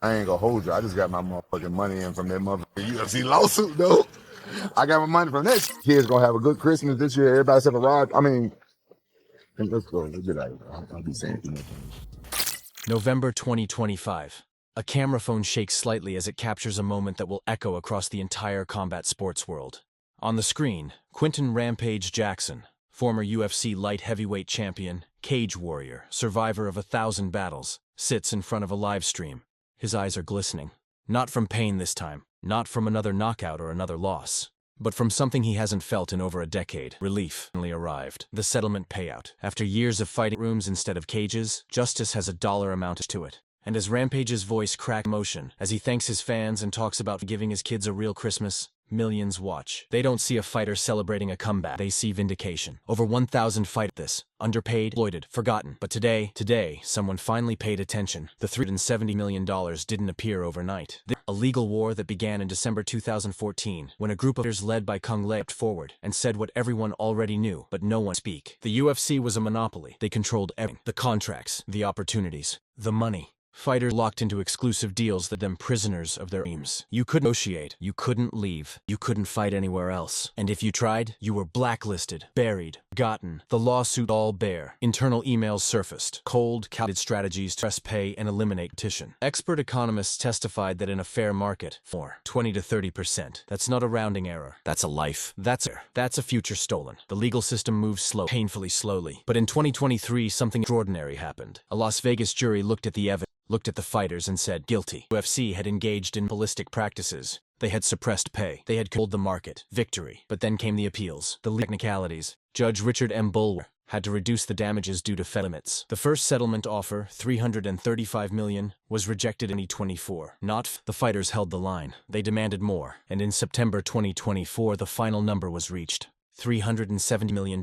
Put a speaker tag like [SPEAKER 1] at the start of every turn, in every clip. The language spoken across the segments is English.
[SPEAKER 1] I ain't gonna hold you. I just got my motherfucking money in from that motherfucking UFC lawsuit, though. I got my money from that. Kids gonna have a good Christmas this year. Everybody except for Rod. I mean, let's go. Let's get out of here. I'll be saying too much.
[SPEAKER 2] November 2025. A camera phone shakes slightly as it captures a moment that will echo across the entire combat sports world. On the screen, Quinton Rampage Jackson, former UFC light heavyweight champion, cage warrior, survivor of 1,000 battles, sits in front of a live stream. His eyes are glistening. Not from pain this time, not from another knockout or another loss, but from something he hasn't felt in over a decade. Relief finally arrived. The settlement payout. After years of fighting rooms instead of cages, justice has a dollar amount to it. And as Rampage's voice cracks emotion, as he thanks his fans and talks about giving his kids a real Christmas, millions watch. They don't see a fighter celebrating a comeback. They see vindication. Over 1,000 fight this. Underpaid, exploited, forgotten. But today, someone finally paid attention. The $370 million didn't appear overnight. A legal war that began in December 2014, when a group of fighters led by Kung Le stepped forward and said what everyone already knew, but no one speak. The UFC was a monopoly. They controlled everything. The contracts, the opportunities, the money. Fighters locked into exclusive deals that them prisoners of their dreams. You couldn't negotiate, you couldn't leave, you couldn't fight anywhere else. And if you tried, you were blacklisted, buried, forgotten. The lawsuit all bare. Internal emails surfaced. Cold, calculated strategies to press pay and eliminate competition. Expert economists testified that in a fair market, for 20 to 30%. That's not a rounding error. That's a life. That's a future stolen. The legal system moves slow, painfully slowly. But in 2023, something extraordinary happened. A Las Vegas jury looked at the evidence, looked at the fighters and said, guilty. UFC had engaged in ballistic practices. They had suppressed pay. They had controlled the market. Victory. But then came the appeals. The technicalities. Judge Richard M. Bulwer had to reduce the damages due to fed limits. The first settlement offer, $335 million, was rejected in 2024. The fighters held the line. They demanded more. And in September 2024, the final number was reached. $370 million.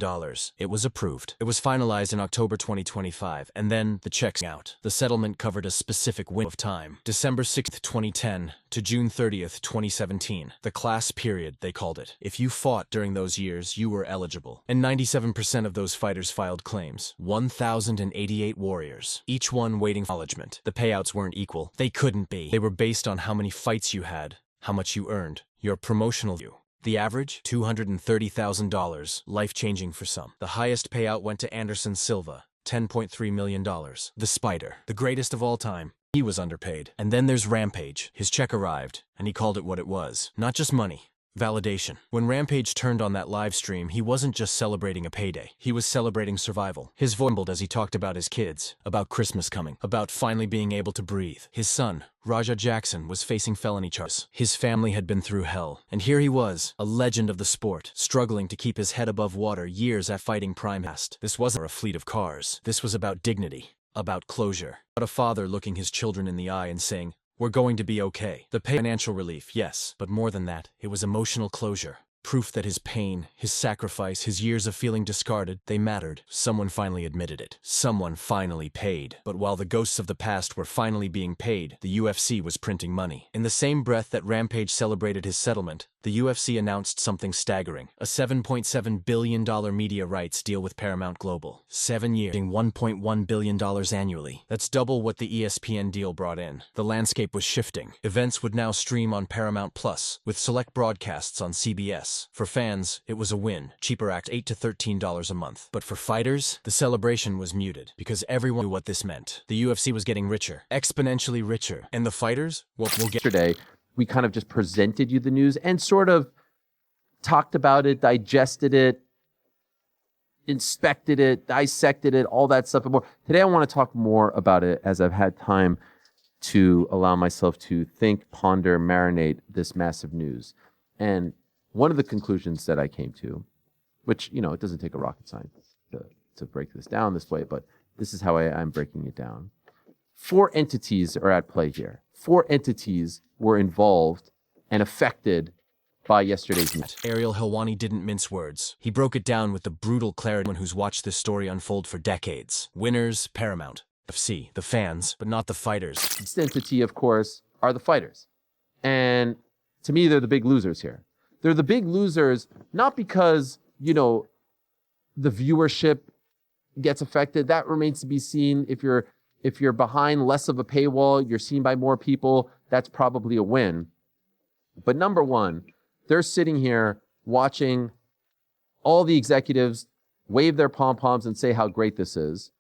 [SPEAKER 2] It was approved. It was finalized in October 2025, and then the checks out. The settlement covered a specific window of time, December 6, 2010 to June 30, 2017. The class period, they called it. If you fought during those years, you were eligible. And 97% of those fighters filed claims. 1,088 warriors, each one waiting for acknowledgement. The payouts weren't equal. They couldn't be. They were based on how many fights you had, how much you earned, your promotional view. The average? $230,000, life-changing for some. The highest payout went to Anderson Silva, $10.3 million. The Spider, the greatest of all time. He was underpaid. And then there's Rampage. His check arrived, and he called it what it was. Not just money. Validation. When Rampage turned on that live stream, he wasn't just celebrating a payday. He was celebrating survival. His voice trembled as he talked about his kids, about Christmas coming, about finally being able to breathe. His son, Rampage Jackson, was facing felony charges. His family had been through hell. And here he was, a legend of the sport, struggling to keep his head above water years after fighting prime past. This wasn't a fleet of cars. This was about dignity, about closure. About a father looking his children in the eye and saying, we're going to be okay. The financial relief, yes, but more than that, it was emotional closure. Proof that his pain, his sacrifice, his years of feeling discarded, they mattered. Someone finally admitted it. Someone finally paid. But while the ghosts of the past were finally being paid, the UFC was printing money. In the same breath that Rampage celebrated his settlement, the UFC announced something staggering. A $7.7 billion media rights deal with Paramount Global. 7 years, $1.1 billion annually. That's double what the ESPN deal brought in. The landscape was shifting. Events would now stream on Paramount Plus, with select broadcasts on CBS. For fans, it was a win. Cheaper act $8 to $13 a month. But for fighters, the celebration was muted, because everyone knew what this meant. The UFC was getting richer, exponentially richer. And the fighters? Well, we'll get...
[SPEAKER 3] Yesterday, we kind of just presented you the news and sort of talked about it, digested it, inspected it, dissected it, all that stuff and more. Today, I want to talk more about it as I've had time to allow myself to think, ponder, marinate this massive news. And one of the conclusions that I came to, which, you know, it doesn't take a rocket scientist to break this down this way, but this is how I'm breaking it down. 4 entities are at play here. 4 entities were involved and affected by yesterday's news.
[SPEAKER 2] Ariel Helwani didn't mince words. He broke it down with the brutal clarity of someone who's watched this story unfold for decades. Winners, Paramount, UFC, the fans, but not the fighters.
[SPEAKER 3] This entity, of course, are the fighters. And to me, they're the big losers here. They're the big losers, not because, you know, the viewership gets affected. That remains to be seen. If you're if you're behind less of a paywall, you're seen by more people, that's probably a win. But number one, they're sitting here watching all the executives wave their pom-poms and say how great this is.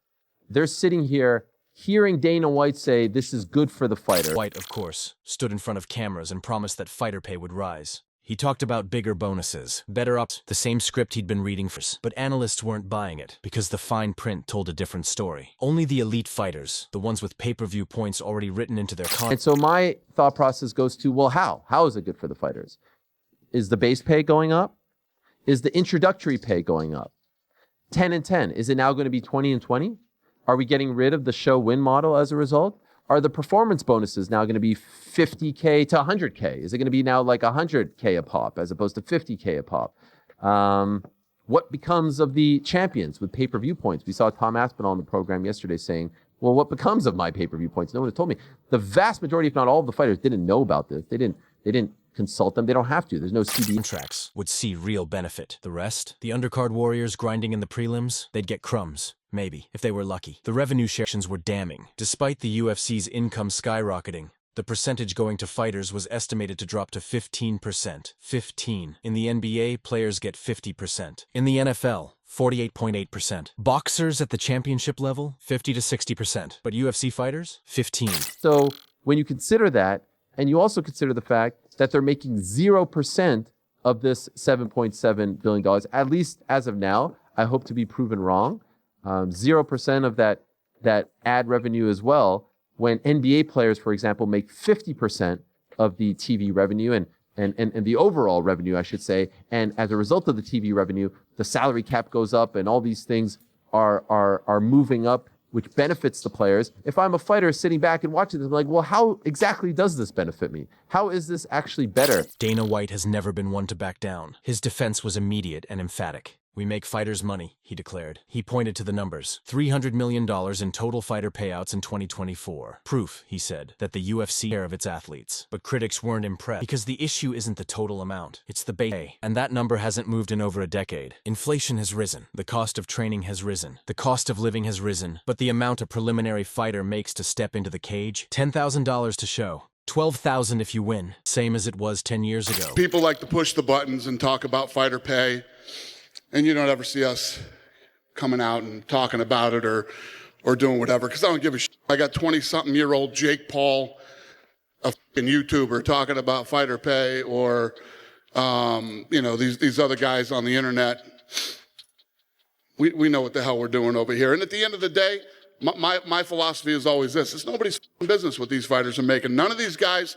[SPEAKER 3] They're sitting here hearing Dana White say this is good for the fighter.
[SPEAKER 2] White, of course, stood in front of cameras and promised that fighter pay would rise. He talked about bigger bonuses, better ups, the same script he'd been reading for, but analysts weren't buying it because the fine print told a different story. Only the elite fighters, the ones with pay-per-view points already written into their contract.
[SPEAKER 3] And so my thought process goes to, well, how? How is it good for the fighters? Is the base pay going up? Is the introductory pay going up? 10 and 10, is it now going to be 20 and 20? Are we getting rid of the show win model as a result? Are the performance bonuses now going to be 50K to 100K? Is it going to be now like 100K a pop as opposed to 50K a pop? What becomes of the champions with pay-per-view points? We saw Tom Aspinall on the program yesterday saying, well, what becomes of my pay-per-view points? No one has told me. The vast majority, if not all of the fighters, didn't know about this. They didn't consult them. They don't have to. There's no CD.
[SPEAKER 2] Contracts would see real benefit. The rest, the undercard warriors grinding in the prelims, they'd get crumbs. Maybe, if they were lucky. The revenue shares were damning. Despite the UFC's income skyrocketing, the percentage going to fighters was estimated to drop to 15%. 15. In the NBA, players get 50%. In the NFL, 48.8%. Boxers at the championship level, 50 to 60%. But UFC fighters, 15.
[SPEAKER 3] So when you consider that, and you also consider the fact that they're making 0% of this $7.7 billion, at least as of now, I hope to be proven wrong. 0% of that ad revenue as well, when NBA players, for example, make 50% of the TV revenue and the overall revenue, I should say. And as a result of the TV revenue, the salary cap goes up and all these things are moving up, which benefits the players. If I'm a fighter sitting back and watching this, I'm like, well, how exactly does this benefit me? How is this actually better?
[SPEAKER 2] Dana White has never been one to back down. His defense was immediate and emphatic. We make fighters money, he declared. He pointed to the numbers. $300 million in total fighter payouts in 2024. Proof, he said, that the UFC care of its athletes. But critics weren't impressed because the issue isn't the total amount. It's the base pay. And that number hasn't moved in over a decade. Inflation has risen. The cost of training has risen. The cost of living has risen. But the amount a preliminary fighter makes to step into the cage, $10,000 to show. $12,000 if you win, same as it was 10 years ago.
[SPEAKER 4] People like to push the buttons and talk about fighter pay, and you don't ever see us coming out and talking about it or doing whatever, because I don't give a shit. I got 20-something-year-old Jake Paul, a fucking YouTuber, talking about fighter pay, or these other guys on the internet. We know what the hell we're doing over here. And at the end of the day, my philosophy is always this: it's nobody's business what these fighters are making. None of these guys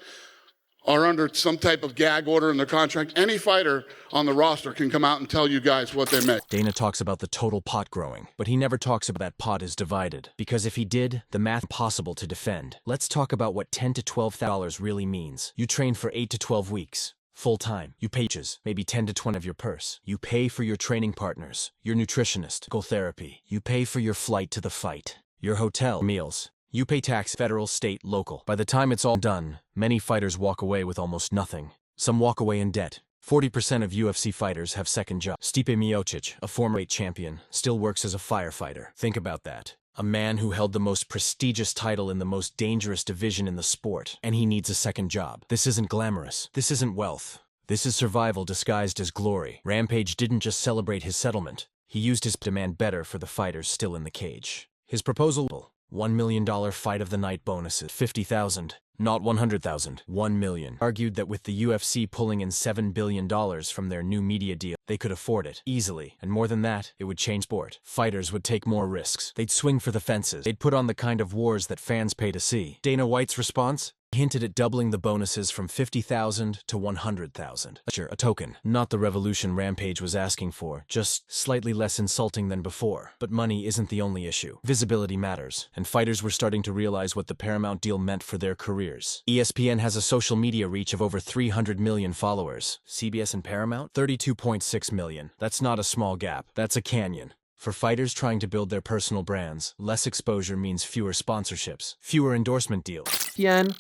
[SPEAKER 4] are under some type of gag order in their contract. Any fighter on the roster can come out and tell you guys what they make.
[SPEAKER 2] Dana talks about the total pot growing, but he never talks about that pot is divided. Because if he did, the math impossible to defend. Let's talk about what $10 to $12,000 really means. You train for 8 to 12 weeks. Full time. You pay maybe 10 to 20 of your purse. You pay for your training partners, your nutritionist, therapy. You pay for your flight to the fight, your hotel, meals. You pay tax, federal, state, local. By the time it's all done, many fighters walk away with almost nothing. Some walk away in debt. 40% of UFC fighters have second jobs. Stipe Miocic, a former weight champion, still works as a firefighter. Think about that. A man who held the most prestigious title in the most dangerous division in the sport, and he needs a second job. This isn't glamorous. This isn't wealth. This is survival disguised as glory. Rampage didn't just celebrate his settlement. He used his demand better for the fighters still in the cage. His proposal: $1 million fight of the night bonuses, $50,000, not $100,000, $1 million. Argued that with the UFC pulling in $7 billion from their new media deal, they could afford it easily. And more than that, it would change sport. Fighters would take more risks. They'd swing for the fences. They'd put on the kind of wars that fans pay to see. Dana White's response? Hinted at doubling the bonuses from $50,000 to $100,000. Sure, a token. Not the revolution Rampage was asking for, just slightly less insulting than before. But money isn't the only issue. Visibility matters, and fighters were starting to realize what the Paramount deal meant for their careers. ESPN has a social media reach of over 300 million followers. CBS and Paramount? 32.6 million. That's not a small gap. That's a canyon. For fighters trying to build their personal brands, less exposure means fewer sponsorships, fewer endorsement deals.
[SPEAKER 3] ESPN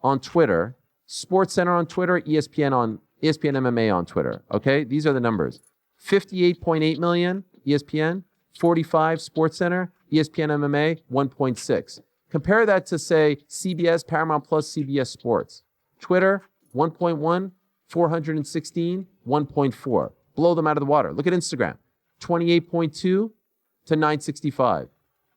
[SPEAKER 3] on Twitter, SportsCenter on Twitter, ESPN MMA on Twitter. Okay, these are the numbers: 58.8 million ESPN, 45 SportsCenter, ESPN MMA 1.6. Compare that to, say, CBS, Paramount Plus, CBS Sports. Twitter, 1.1, 416, 1.4. Blow them out of the water. Look at Instagram, 28.2 to 965,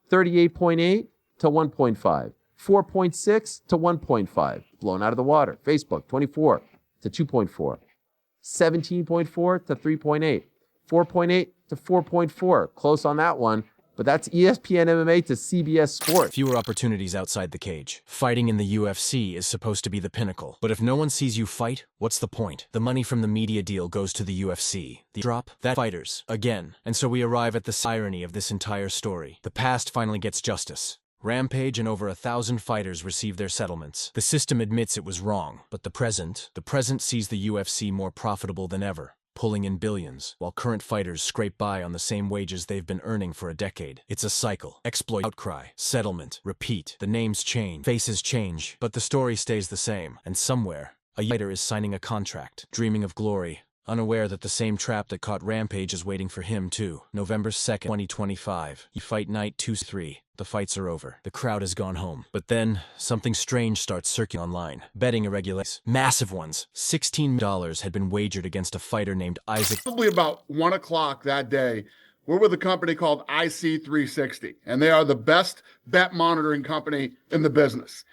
[SPEAKER 3] 38.8 to 1.5, 4.6 to 1.5. Blown out of the water. Facebook, 24 to 2.4, 17.4 to 3.8, 4.8 to 4.4. Close on that one. But that's ESPN MMA to CBS Sports.
[SPEAKER 2] Fewer opportunities outside the cage. Fighting in the UFC is supposed to be the pinnacle. But if no one sees you fight, what's the point? The money from the media deal goes to the UFC. The drop? That fighters. Again. And so we arrive at the irony of this entire story. The past finally gets justice. Rampage and over 1,000 fighters receive their settlements. The system admits it was wrong. But the present sees the UFC more profitable than ever, pulling in billions, while current fighters scrape by on the same wages they've been earning for a decade. It's a cycle. Exploit, outcry, settlement, repeat. The names change, faces change, but the story stays the same. And somewhere, a fighter is signing a contract, dreaming of glory, unaware that the same trap that caught Rampage is waiting for him too. November 2nd, 2025. Fight night 2-3. The fights are over. The crowd has gone home. But then, something strange starts circulating online. Betting irregularities. Massive ones. $16 had been wagered against a fighter named Isaac.
[SPEAKER 4] Probably about 1 o'clock that day, we're with a company called IC360, and they are the best bet monitoring company in the business.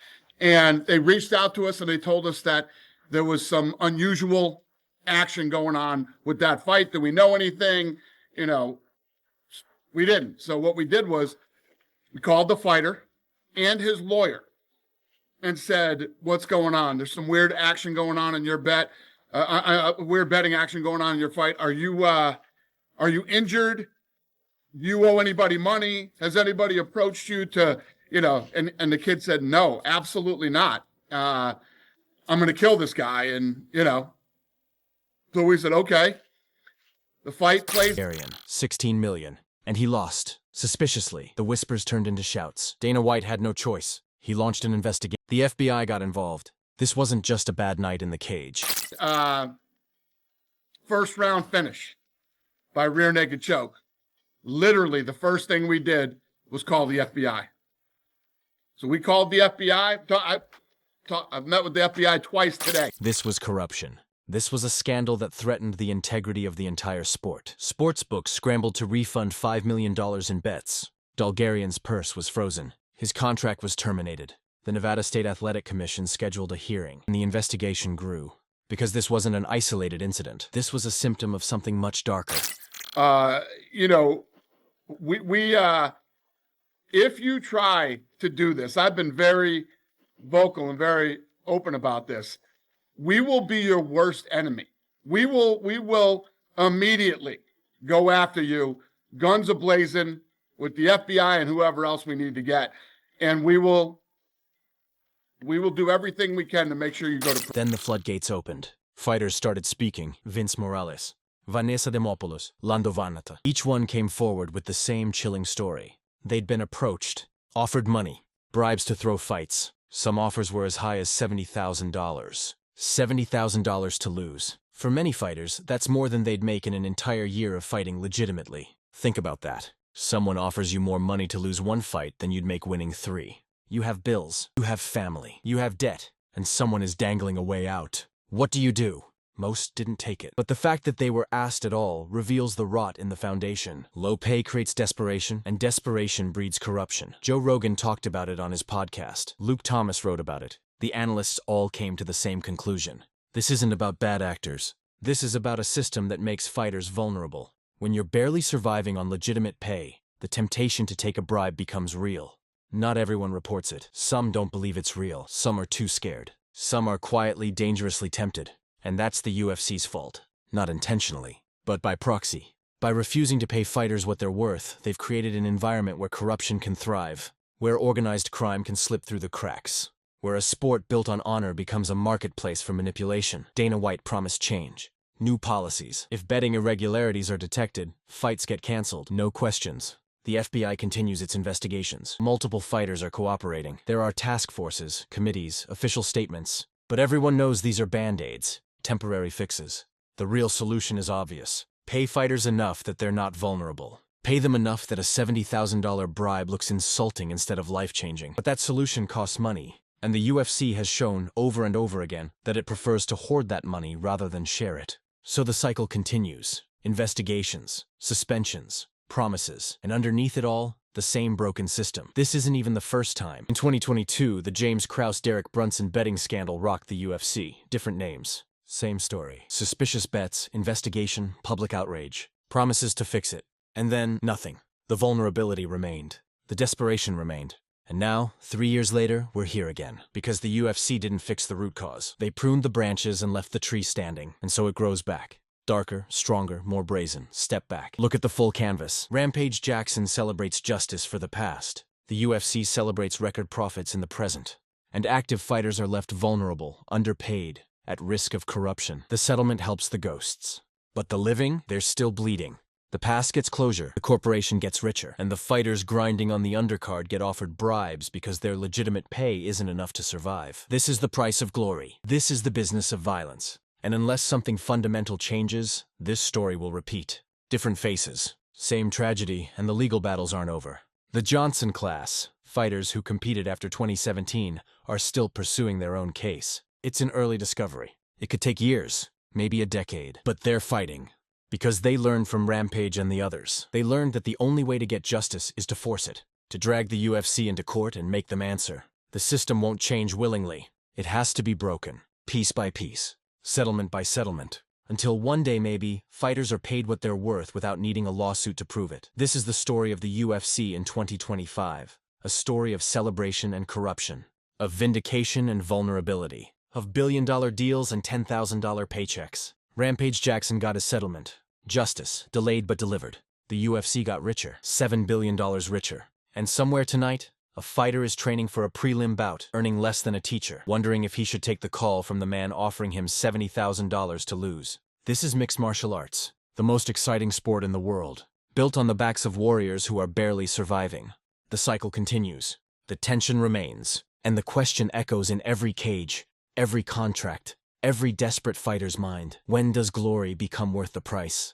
[SPEAKER 4] And they reached out to us and they told us that there was some unusual action going on with that fight. Did we know anything? We didn't. So what we did was we called the fighter and his lawyer and said, what's going on? There's some weird action going on in your bet, weird betting action going on in your fight. Are you injured? Do you owe anybody money? Has anybody approached you to, and the kid said, no, absolutely not. I'm going to kill this guy. And, so we said, okay. The fight plays.
[SPEAKER 2] 16 million. And he lost. Suspiciously, the whispers turned into shouts. Dana White had no choice. He launched an investigation. The FBI got involved. This wasn't just a bad night in the cage.
[SPEAKER 4] First round finish by rear naked choke. Literally, the first thing we did was call the FBI. So we called the FBI. I've met with the FBI twice today.
[SPEAKER 2] This was corruption. This was a scandal that threatened the integrity of the entire sport. Sportsbooks scrambled to refund $5 million in bets. Dalgarian's purse was frozen. His contract was terminated. The Nevada State Athletic Commission scheduled a hearing, and the investigation grew. Because this wasn't an isolated incident. This was a symptom of something much darker.
[SPEAKER 4] If you try to do this, I've been very vocal and very open about this. We will be your worst enemy. We will immediately go after you, guns a-blazing, with the FBI and whoever else we need to get. And we will do everything we can to make sure you go to.
[SPEAKER 2] Then the floodgates opened. Fighters started speaking. Vince Morales, Vanessa Demopoulos, Lando Vanata. Each one came forward with the same chilling story. They'd been approached, offered money, bribes to throw fights. Some offers were as high as $70,000. $70,000 to lose. For many fighters, that's more than they'd make in an entire year of fighting legitimately. Think about that. Someone offers you more money to lose one fight than you'd make winning 3. You have bills, you have family, you have debt, and someone is dangling a way out. What do? Most didn't take it. But the fact that they were asked at all reveals the rot in the foundation. Low pay creates desperation, and desperation breeds corruption. Joe Rogan talked about it on his podcast. Luke Thomas wrote about it. The analysts all came to the same conclusion. This isn't about bad actors. This is about a system that makes fighters vulnerable. When you're barely surviving on legitimate pay, the temptation to take a bribe becomes real. Not everyone reports it. Some don't believe it's real. Some are too scared. Some are quietly, dangerously tempted. And that's the UFC's fault. Not intentionally, but by proxy. By refusing to pay fighters what they're worth, they've created an environment where corruption can thrive, where organized crime can slip through the cracks, where a sport built on honor becomes a marketplace for manipulation. Dana White promised change. New policies. If betting irregularities are detected, fights get canceled. No questions. The FBI continues its investigations. Multiple fighters are cooperating. There are task forces, committees, official statements. But everyone knows these are band-aids, temporary fixes. The real solution is obvious. Pay fighters enough that they're not vulnerable. Pay them enough that a $70,000 bribe looks insulting instead of life-changing. But that solution costs money, and the UFC has shown over and over again that it prefers to hoard that money rather than share it. So the cycle continues. Investigations, suspensions, promises, and underneath it all, the same broken system. This isn't even the first time. In 2022, the James Krause-Derek Brunson betting scandal rocked the UFC. Different names, same story. Suspicious bets, investigation, public outrage, promises to fix it. And then, nothing. The vulnerability remained. The desperation remained. And now, 3 years later, we're here again. Because the UFC didn't fix the root cause. They pruned the branches and left the tree standing, and so it grows back. Darker, stronger, more brazen. Step back. Look at the full canvas. Rampage Jackson celebrates justice for the past. The UFC celebrates record profits in the present. And active fighters are left vulnerable, underpaid, at risk of corruption. The settlement helps the ghosts. But the living, they're still bleeding. The past gets closure, the corporation gets richer, and the fighters grinding on the undercard get offered bribes because their legitimate pay isn't enough to survive. This is the price of glory. This is the business of violence. And unless something fundamental changes, this story will repeat. Different faces, same tragedy, and the legal battles aren't over. The Johnson class, fighters who competed after 2017, are still pursuing their own case. It's an early discovery. It could take years, maybe a decade, but they're fighting. Because they learned from Rampage and the others. They learned that the only way to get justice is to force it, to drag the UFC into court and make them answer. The system won't change willingly. It has to be broken, piece by piece, settlement by settlement, until one day maybe, fighters are paid what they're worth without needing a lawsuit to prove it. This is the story of the UFC in 2025, a story of celebration and corruption, of vindication and vulnerability, of billion-dollar deals and $10,000 paychecks. Rampage Jackson got his settlement. Justice, delayed but delivered. The UFC got richer, $7 billion richer. And somewhere tonight, a fighter is training for a prelim bout, earning less than a teacher, wondering if he should take the call from the man offering him $70,000 to lose. This is mixed martial arts, the most exciting sport in the world, built on the backs of warriors who are barely surviving. The cycle continues. The tension remains. And the question echoes in every cage, every contract, every desperate fighter's mind. When does glory become worth the price?